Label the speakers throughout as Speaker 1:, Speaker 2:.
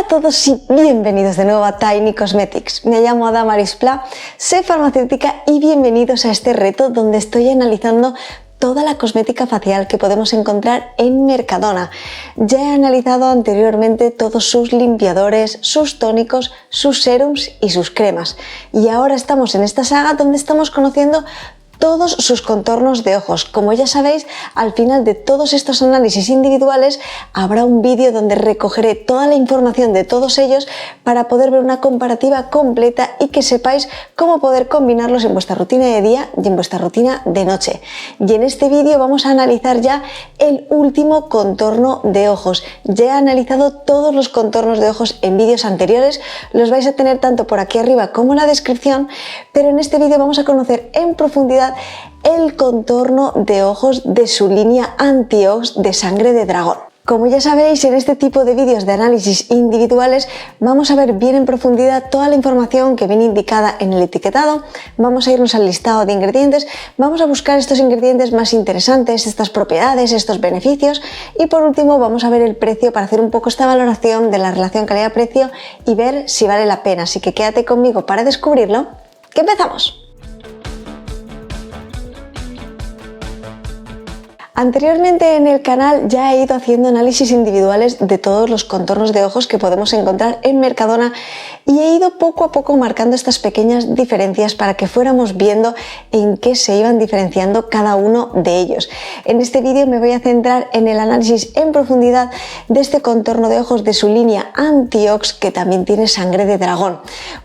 Speaker 1: a todos y bienvenidos de nuevo a Tiny Cosmetics. Me llamo Damaris Pla, soy farmacéutica y bienvenidos a este reto donde estoy analizando toda la cosmética facial que podemos encontrar en Mercadona. Ya he analizado anteriormente todos sus limpiadores, sus tónicos, sus serums y sus cremas. Y ahora estamos en esta saga donde estamos conociendo todos sus contornos de ojos. Como ya sabéis, al final de todos estos análisis individuales habrá un vídeo donde recogeré toda la información de todos ellos para poder ver una comparativa completa y que sepáis cómo poder combinarlos en vuestra rutina de día y en vuestra rutina de noche. Y en este vídeo vamos a analizar ya el último contorno de ojos. Ya he analizado todos los contornos de ojos en vídeos anteriores, los vais a tener tanto por aquí arriba como en la descripción, pero en este vídeo vamos a conocer en profundidad el contorno de ojos de su línea Antiox de sangre de dragón. Como ya sabéis, en este tipo de vídeos de análisis individuales vamos a ver bien en profundidad toda la información que viene indicada en el etiquetado, vamos a irnos al listado de ingredientes, vamos a buscar estos ingredientes más interesantes, estas propiedades, estos beneficios y por último vamos a ver el precio para hacer un poco esta valoración de la relación calidad-precio y ver si vale la pena. Así que quédate conmigo para descubrirlo, que empezamos. Anteriormente en el canal ya he ido haciendo análisis individuales de todos los contornos de ojos que podemos encontrar en Mercadona y he ido poco a poco marcando estas pequeñas diferencias para que fuéramos viendo en qué se iban diferenciando cada uno de ellos. En este vídeo me voy a centrar en el análisis en profundidad de este contorno de ojos de su línea Antiox, que también tiene sangre de dragón.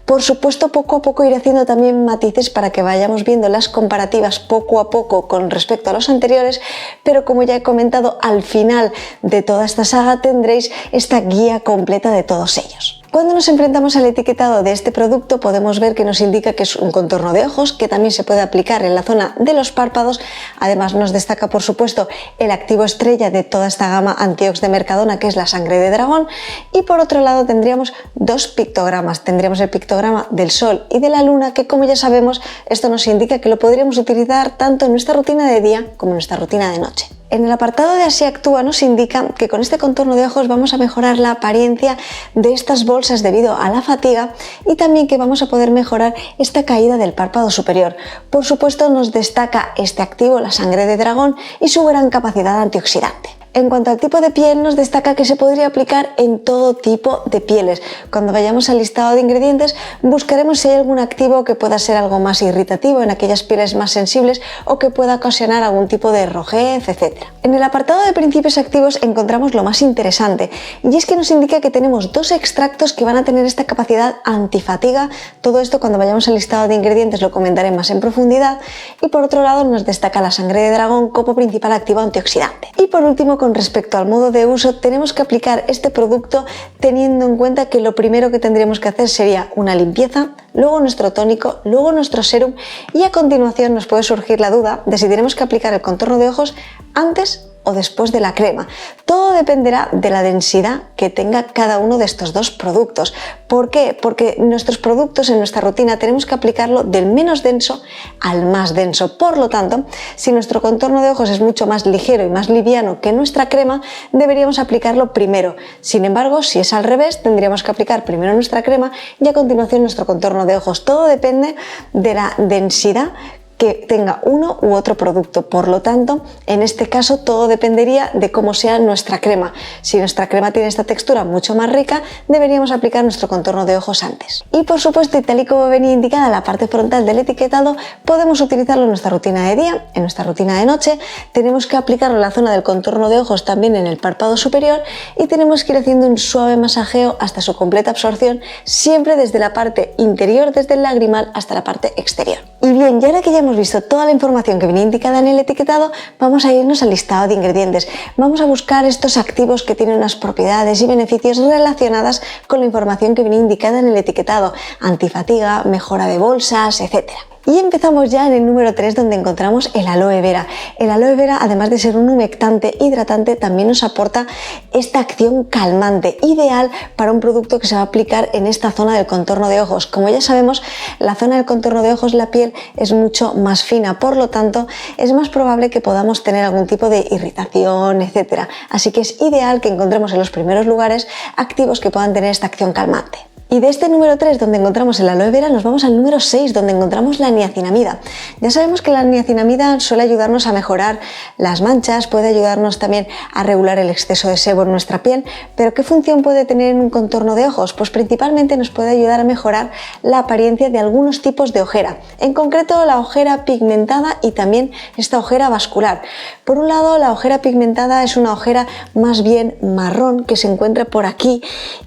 Speaker 1: Por supuesto, poco a poco iré haciendo también matices para que vayamos viendo las comparativas poco a poco con respecto a los anteriores, pero como ya he comentado, al final de toda esta saga tendréis esta guía completa de todos ellos. Cuando nos enfrentamos al etiquetado de este producto podemos ver que nos indica que es un contorno de ojos que también se puede aplicar en la zona de los párpados. Además nos destaca por supuesto el activo estrella de toda esta gama Antiox de Mercadona, que es la sangre de dragón, y por otro lado tendríamos dos pictogramas. Tendríamos el pictograma del sol y de la luna, que como ya sabemos esto nos indica que lo podríamos utilizar tanto en nuestra rutina de día como en nuestra rutina de noche. En el apartado de Así Actúa nos indica que con este contorno de ojos vamos a mejorar la apariencia de estas bolsas debido a la fatiga y también que vamos a poder mejorar esta caída del párpado superior. Por supuesto nos destaca este activo, la sangre de dragón, y su gran capacidad antioxidante. En cuanto al tipo de piel, nos destaca que se podría aplicar en todo tipo de pieles. Cuando vayamos al listado de ingredientes, buscaremos si hay algún activo que pueda ser algo más irritativo en aquellas pieles más sensibles o que pueda ocasionar algún tipo de rojez, etc. En el apartado de principios activos encontramos lo más interesante, y es que nos indica que tenemos dos extractos que van a tener esta capacidad antifatiga. Todo esto cuando vayamos al listado de ingredientes lo comentaré más en profundidad. Y por otro lado nos destaca la sangre de dragón como principal activo antioxidante. Y por último, con respecto al modo de uso, tenemos que aplicar este producto teniendo en cuenta que lo primero que tendríamos que hacer sería una limpieza, luego nuestro tónico, luego nuestro serum y a continuación nos puede surgir la duda de si tenemos que aplicar el contorno de ojos antes o después de la crema. Todo dependerá de la densidad que tenga cada uno de estos dos productos. ¿Por qué? Porque nuestros productos en nuestra rutina tenemos que aplicarlo del menos denso al más denso. Por lo tanto, si nuestro contorno de ojos es mucho más ligero y más liviano que nuestra crema, deberíamos aplicarlo primero. Sin embargo, si es al revés, tendríamos que aplicar primero nuestra crema y a continuación nuestro contorno de ojos. Todo depende de la densidad que tenga uno u otro producto. Por lo tanto, en este caso todo dependería de cómo sea nuestra crema. Si nuestra crema tiene esta textura mucho más rica, deberíamos aplicar nuestro contorno de ojos antes. Y por supuesto, y tal y como venía indicada la parte frontal del etiquetado, podemos utilizarlo en nuestra rutina de día, en nuestra rutina de noche. Tenemos que aplicarlo en la zona del contorno de ojos, también en el párpado superior, y tenemos que ir haciendo un suave masajeo hasta su completa absorción, siempre desde la parte interior, desde el lagrimal hasta la parte exterior. Y bien, y ahora que ya hemos visto toda la información que viene indicada en el etiquetado, vamos a irnos al listado de ingredientes. Vamos a buscar estos activos que tienen unas propiedades y beneficios relacionadas con la información que viene indicada en el etiquetado: antifatiga, mejora de bolsas, etc. Y empezamos ya en el número 3, donde encontramos el aloe vera. El aloe vera, además de ser un humectante hidratante, también nos aporta esta acción calmante, ideal para un producto que se va a aplicar en esta zona del contorno de ojos. Como ya sabemos, la zona del contorno de ojos, la piel es mucho más fina, por lo tanto es más probable que podamos tener algún tipo de irritación, etc. Así que es ideal que encontremos en los primeros lugares activos que puedan tener esta acción calmante. Y de este número 3, donde encontramos el aloe vera, nos vamos al número 6, donde encontramos la niacinamida. Ya sabemos que la niacinamida suele ayudarnos a mejorar las manchas, puede ayudarnos también a regular el exceso de sebo en nuestra piel, pero ¿qué función puede tener en un contorno de ojos? Pues principalmente nos puede ayudar a mejorar la apariencia de algunos tipos de ojera, en concreto la ojera pigmentada y también esta ojera vascular. Por un lado, la ojera pigmentada es una ojera más bien marrón que se encuentra por aquí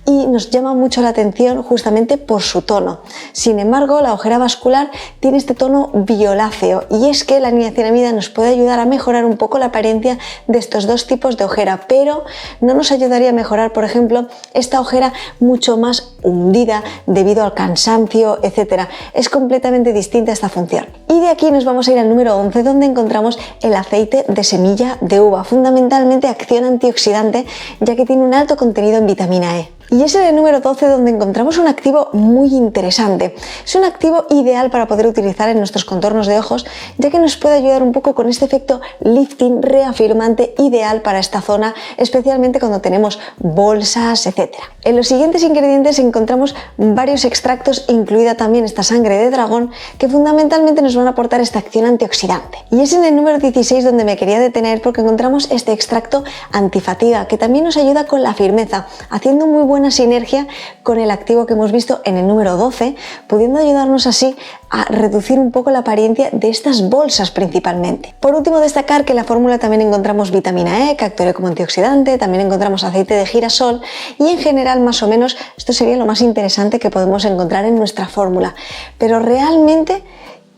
Speaker 1: y nos llama mucho la atención justamente por su tono. Sin embargo, la ojera vascular tiene este tono violáceo y es que la niacinamida nos puede ayudar a mejorar un poco la apariencia de estos dos tipos de ojera, pero no nos ayudaría a mejorar, por ejemplo, esta ojera mucho más hundida debido al cansancio, etc. Es completamente distinta esta función. Y de aquí nos vamos a ir al número 11, donde encontramos el aceite de semilla de uva, fundamentalmente acción antioxidante, ya que tiene un alto contenido en vitamina E. Y es en el número 12 donde encontramos un activo muy interesante. Es un activo ideal para poder utilizar en nuestros contornos de ojos, ya que nos puede ayudar un poco con este efecto lifting reafirmante ideal para esta zona, especialmente cuando tenemos bolsas, etc. En los siguientes ingredientes encontramos varios extractos, incluida también esta sangre de dragón, que fundamentalmente nos van a aportar esta acción antioxidante. Y es en el número 16 donde me quería detener, porque encontramos este extracto antifatiga, que también nos ayuda con la firmeza, haciendo muy buena sinergia con el activo que hemos visto en el número 12, pudiendo ayudarnos así a reducir un poco la apariencia de estas bolsas principalmente. Por último, destacar que en la fórmula también encontramos vitamina E, que actúa como antioxidante, también encontramos aceite de girasol y en general, más o menos, esto sería lo más interesante que podemos encontrar en nuestra fórmula. Pero realmente,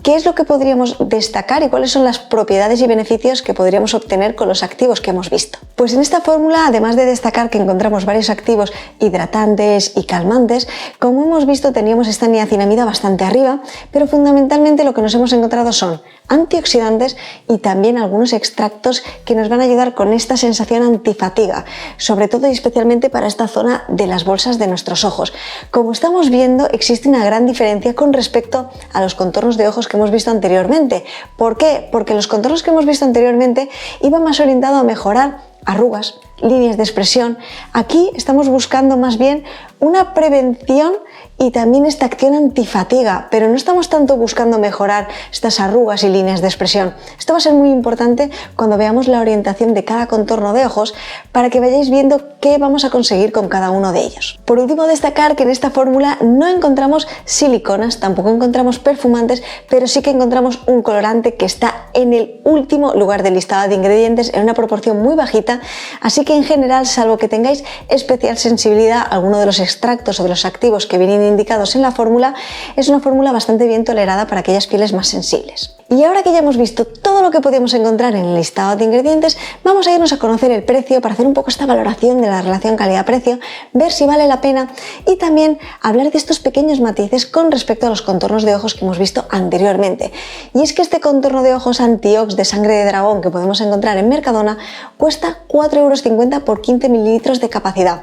Speaker 1: ¿qué es lo que podríamos destacar y cuáles son las propiedades y beneficios que podríamos obtener con los activos que hemos visto? Pues en esta fórmula, además de destacar que encontramos varios activos hidratantes y calmantes, como hemos visto teníamos esta niacinamida bastante arriba, pero fundamentalmente lo que nos hemos encontrado son antioxidantes y también algunos extractos que nos van a ayudar con esta sensación antifatiga, sobre todo y especialmente para esta zona de las bolsas de nuestros ojos. Como estamos viendo, existe una gran diferencia con respecto a los contornos de ojos que hemos visto anteriormente. ¿Por qué? Porque los contornos que hemos visto anteriormente iban más orientados a mejorar arrugas, líneas de expresión. Aquí estamos buscando más bien una prevención y también esta acción antifatiga, pero no estamos tanto buscando mejorar estas arrugas y líneas de expresión. Esto va a ser muy importante cuando veamos la orientación de cada contorno de ojos para que vayáis viendo qué vamos a conseguir con cada uno de ellos. Por último, destacar que en esta fórmula no encontramos siliconas, tampoco encontramos perfumantes, pero sí que encontramos un colorante que está en el último lugar del listado de ingredientes en una proporción muy bajita, así que en general, salvo que tengáis especial sensibilidad a alguno de los extractos o de los activos que vienen indicados en la fórmula, es una fórmula bastante bien tolerada para aquellas pieles más sensibles. Y ahora que ya hemos visto todo lo que podemos encontrar en el listado de ingredientes, vamos a irnos a conocer el precio para hacer un poco esta valoración de la relación calidad-precio, ver si vale la pena y también hablar de estos pequeños matices con respecto a los contornos de ojos que hemos visto anteriormente. Y es que este contorno de ojos Antiox de sangre de dragón que podemos encontrar en Mercadona cuesta 4,50 € por 15 mililitros de capacidad.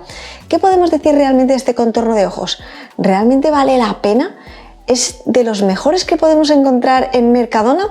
Speaker 1: ¿Qué podemos decir realmente de este contorno de ojos? ¿Realmente vale la pena? ¿Es de los mejores que podemos encontrar en Mercadona?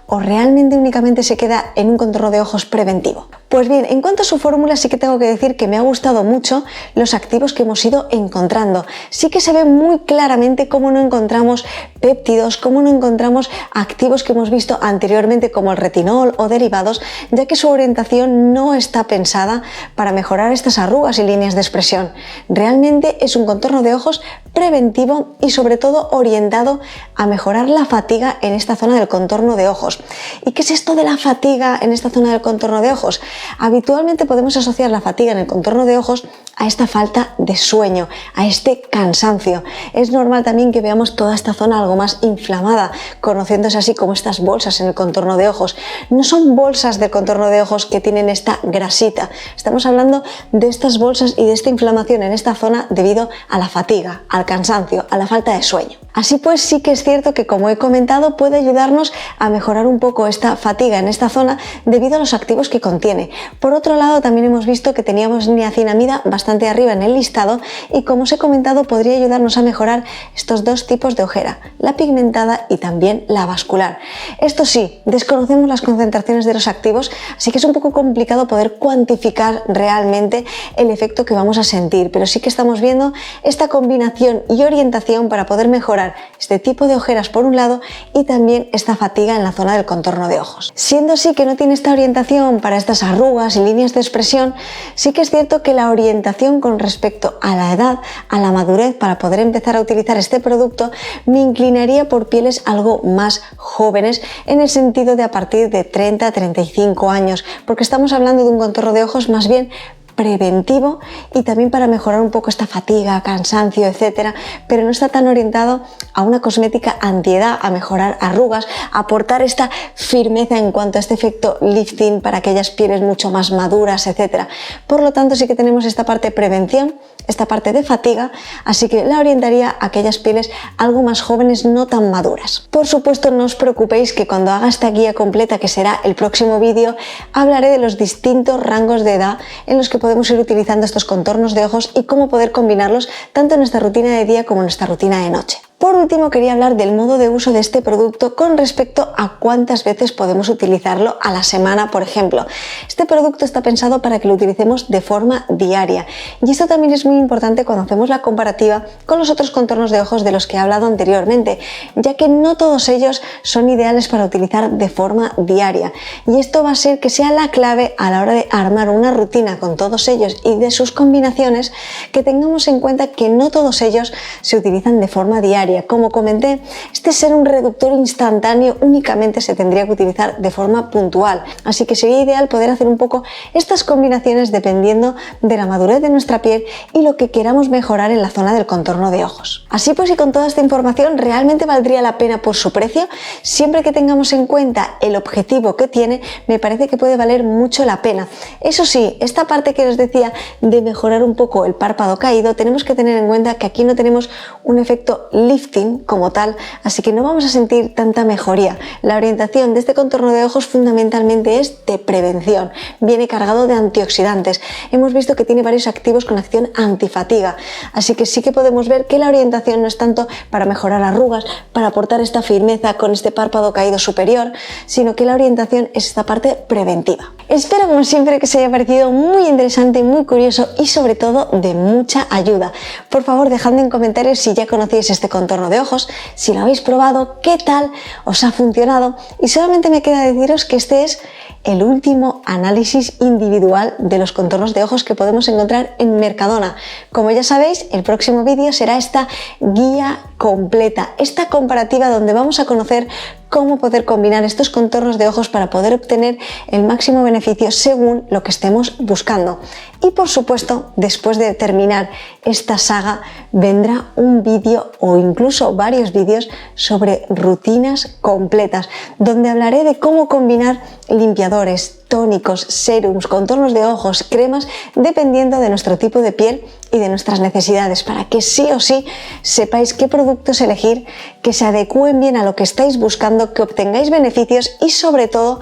Speaker 1: ¿O realmente únicamente se queda en un contorno de ojos preventivo? Pues bien, en cuanto a su fórmula, sí que tengo que decir que me ha gustado mucho los activos que hemos ido encontrando. Sí que se ve muy claramente cómo no encontramos péptidos, cómo no encontramos activos que hemos visto anteriormente como el retinol o derivados, ya que su orientación no está pensada para mejorar estas arrugas y líneas de expresión. Realmente es un contorno de ojos preventivo y sobre todo orientado a mejorar la fatiga en esta zona del contorno de ojos. ¿Y qué es esto de la fatiga en esta zona del contorno de ojos? Habitualmente podemos asociar la fatiga en el contorno de ojos a esta falta de sueño, a este cansancio. Es normal también que veamos toda esta zona algo más inflamada, conociéndose así como estas bolsas en el contorno de ojos. No son bolsas del contorno de ojos que tienen esta grasita, estamos hablando de estas bolsas y de esta inflamación en esta zona debido a la fatiga, al cansancio, a la falta de sueño. Así pues, sí que es cierto que, como he comentado, puede ayudarnos a mejorar un poco esta fatiga en esta zona debido a los activos que contiene. Por otro lado, también hemos visto que teníamos niacinamida bastante arriba en el listado y, como os he comentado, podría ayudarnos a mejorar estos dos tipos de ojera, la pigmentada y también la vascular. Esto sí, desconocemos las concentraciones de los activos, así que es un poco complicado poder cuantificar realmente el efecto que vamos a sentir, pero sí que estamos viendo esta combinación y orientación para poder mejorar este tipo de ojeras por un lado y también esta fatiga en la zona del contorno de ojos. Siendo así que no tiene esta orientación para estas arrugas y líneas de expresión, sí que es cierto que la orientación con respecto a la edad, a la madurez para poder empezar a utilizar este producto, me inclinaría por pieles algo más jóvenes, en el sentido de a partir de 30 a 35 años, porque estamos hablando de un contorno de ojos más bien preventivo y también para mejorar un poco esta fatiga, cansancio, etcétera, pero no está tan orientado a una cosmética antiedad, a mejorar arrugas, a aportar esta firmeza en cuanto a este efecto lifting para aquellas pieles mucho más maduras, etcétera. Por lo tanto, sí que tenemos esta parte de prevención, esta parte de fatiga, así que la orientaría a aquellas pieles algo más jóvenes, no tan maduras. Por supuesto, no os preocupéis que cuando haga esta guía completa, que será el próximo vídeo, hablaré de los distintos rangos de edad en los que podemos ir utilizando estos contornos de ojos y cómo poder combinarlos tanto en nuestra rutina de día como en nuestra rutina de noche. Por último, quería hablar del modo de uso de este producto con respecto a cuántas veces podemos utilizarlo a la semana, por ejemplo. Este producto está pensado para que lo utilicemos de forma diaria y esto también es muy importante cuando hacemos la comparativa con los otros contornos de ojos de los que he hablado anteriormente, ya que no todos ellos son ideales para utilizar de forma diaria, y esto va a ser que sea la clave a la hora de armar una rutina con todos ellos y de sus combinaciones, que tengamos en cuenta que no todos ellos se utilizan de forma diaria. Como comenté, este ser un reductor instantáneo únicamente se tendría que utilizar de forma puntual, así que sería ideal poder hacer un poco estas combinaciones dependiendo de la madurez de nuestra piel y lo que queramos mejorar en la zona del contorno de ojos. Así pues, y con toda esta información, realmente valdría la pena por su precio. Siempre que tengamos en cuenta el objetivo que tiene, me parece que puede valer mucho la pena. Eso sí, esta parte que os decía de mejorar un poco el párpado caído, tenemos que tener en cuenta que aquí no tenemos un efecto lifting como tal, así que no vamos a sentir tanta mejoría. La orientación de este contorno de ojos fundamentalmente es de prevención, viene cargado de antioxidantes. Hemos visto que tiene varios activos con acción antifatiga, así que sí que podemos ver que la orientación no es tanto para mejorar arrugas, para aportar esta firmeza con este párpado caído superior, sino que la orientación es esta parte preventiva. Espero, como siempre, que os haya parecido muy interesante, muy curioso y sobre todo de mucha ayuda. Por favor, dejadme en comentarios si ya conocéis este contorno de ojos, si lo habéis probado, qué tal os ha funcionado, y solamente me queda deciros que este es el último análisis individual de los contornos de ojos que podemos encontrar en Mercadona. Como ya sabéis, el próximo vídeo será esta guía completa, esta comparativa donde vamos a conocer cómo poder combinar estos contornos de ojos para poder obtener el máximo beneficio según lo que estemos buscando. Y por supuesto, después de terminar esta saga, vendrá un vídeo o incluso varios vídeos sobre rutinas completas, donde hablaré de cómo combinar limpiadores, tónicos, serums, contornos de ojos, cremas, dependiendo de nuestro tipo de piel y de nuestras necesidades, para que sí o sí sepáis qué productos elegir, que se adecúen bien a lo que estáis buscando, que obtengáis beneficios y sobre todo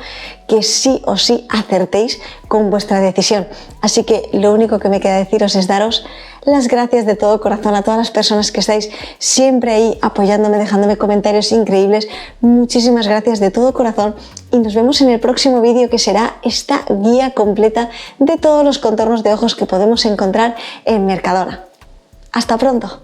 Speaker 1: que sí o sí acertéis con vuestra decisión. Así que lo único que me queda deciros es daros las gracias de todo corazón a todas las personas que estáis siempre ahí apoyándome, dejándome comentarios increíbles. Muchísimas gracias de todo corazón y nos vemos en el próximo vídeo, que será esta guía completa de todos los contornos de ojos que podemos encontrar en Mercadona. ¡Hasta pronto!